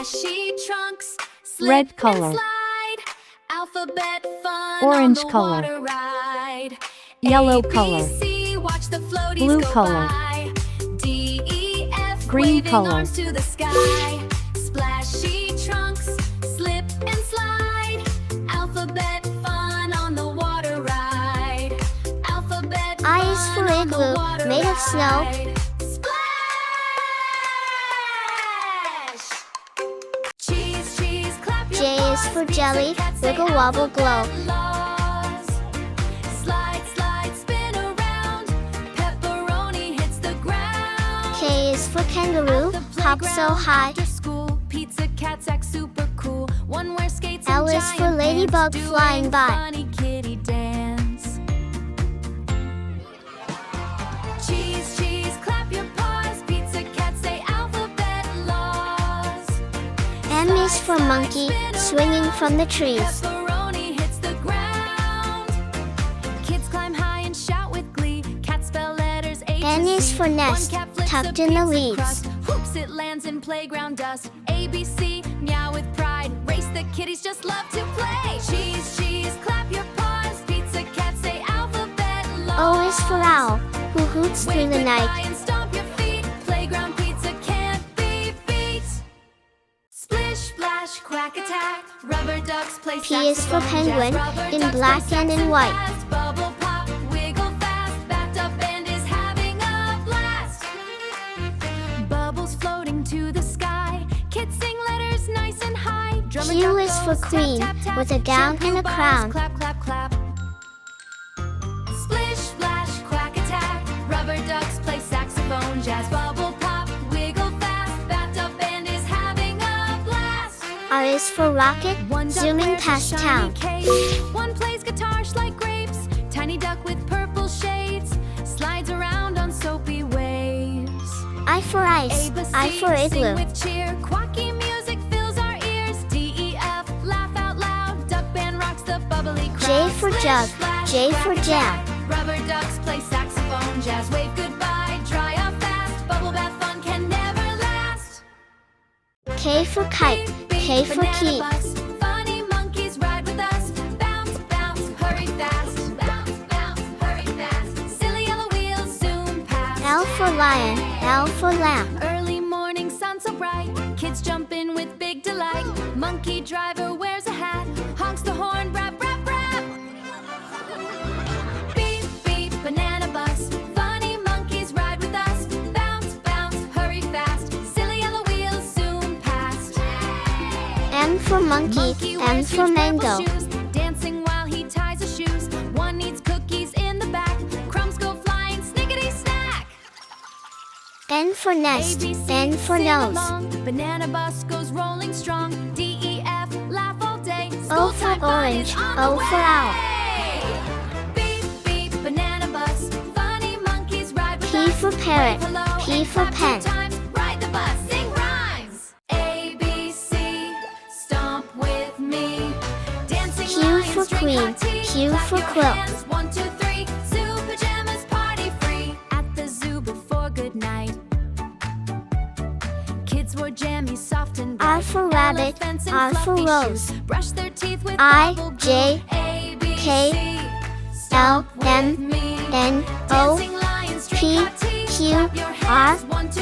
Splashy trunks, Red slip color. and slide. Alphabet fun Orange on the color. water ride. Yellow A, B, color. C, watch the floaties Blue go color. by. D, E, F, Green waving color. arms to the sky. Splashy trunks, slip and slide. Alphabet fun on the water ride. Alphabet I is fun for on the igloo, water made of snow. ride. Cheese, cheese, clap your J is paws. for Pizza jelly, cats say wiggle wobble glow. alphabet laws. Slide, slide, spin around. Pepperoni hits the ground. K is for kangaroo, At the hop so playground high. after school, pizza cats act super cool. One wears skates L and is for giant ladybug pants, flying doing by. funny kitty dance. Cheese, cheese, clap your paws. Pizza cats say alphabet laws. M is for monkey, swinging from the trees. Pepperoni hits the ground. Kids climb high and shout with glee. Cats spell letters A to N is Z. for nest, One cat flicks tucked a in the pizza leaves. crust. Hoops, it lands in playground dust. A, B, C, meow with pride. Race, the kitties just love to play. Cheese, cheese, clap your paws. Pizza cats say alphabet laws. O is for owl, who hoots through Wave the goodbye night. and stomp your feet. Playground pizza can't be beat. Splish, splash, quack, attack. Rubber ducks play P is for saxophone, penguin, jazz. Rubber in ducks black play and in sax white. fast. Bubble pop, wiggle fast. Bathtub band is having a blast. Bubbles floating to the sky. Kids sing letters nice and high. Drummer Q duck is for goes queen, tap, tap, tap. with a gown Shampoo and a bars, crown. Clap, clap, clap. Splish, splash, quack, attack. Rubber ducks play saxophone, jazz. Bubble pop, wiggle fast. Bathtub band is having a blast. R is for rocket, One duck zooming wears a past shiny town. cape. One plays guitars like grapes. Tiny duck with purple shades slides around on soapy waves. I for ice, A, B, I C, for sing igloo. with cheer. Quacky music fills our ears. D, E, F, laugh out loud. Duck band rocks the bubbly crowd. J for Splish, jug, splash, J quack, for jam. attack. Rubber ducks play saxophone, jazz. Wave goodbye, dry up fast. Bubble bath fun can never last. K for kite, K for Banana key. bus, funny monkeys ride with us. Bounce, bounce, hurry fast. Bounce, bounce, hurry fast. Silly yellow wheels zoom past. L for lion, L for lamb. Early morning sun so bright. Kids jump in with big delight. Monkey driver wears a hat. Honks the horn, rap, rap, rap. Beep, beep, banana bus. Funny monkeys ride with us. Bounce, bounce, hurry fast. Silly yellow wheels zoom past. M for monkey, Monkey M wears for huge mango. purple shoes, dancing while he ties his shoes. One needs cookies in the back. Crumbs go flying, snickety snack. N for nest, N for sing nose. along. Banana bus goes rolling strong. D, E, F, laugh all day. O School for time fun is orange, on O the for owl. way. Beep, beep, banana bus. Funny monkeys ride with P us. for parrot, Wave hello P and for clap two pen. times. Ride the bus, sing rhymes. A, B, C, stomp with me. Dancing Q lions for drink queen, hot tea. Q Clap for your quilt. hands, 1, 2, 3. Zoo pajamas, party free. At the zoo before good night. Kids wore jammies, soft and bright. R for rabbit, Elephants in R for fluffy rose. shoes. Brush their teeth with I, bubble glue. J, A, B, K, C. L, Stomp with M, me. N, O, Dancing lions drink P, hot tea. Q, Clap your R, hands, 1, 2,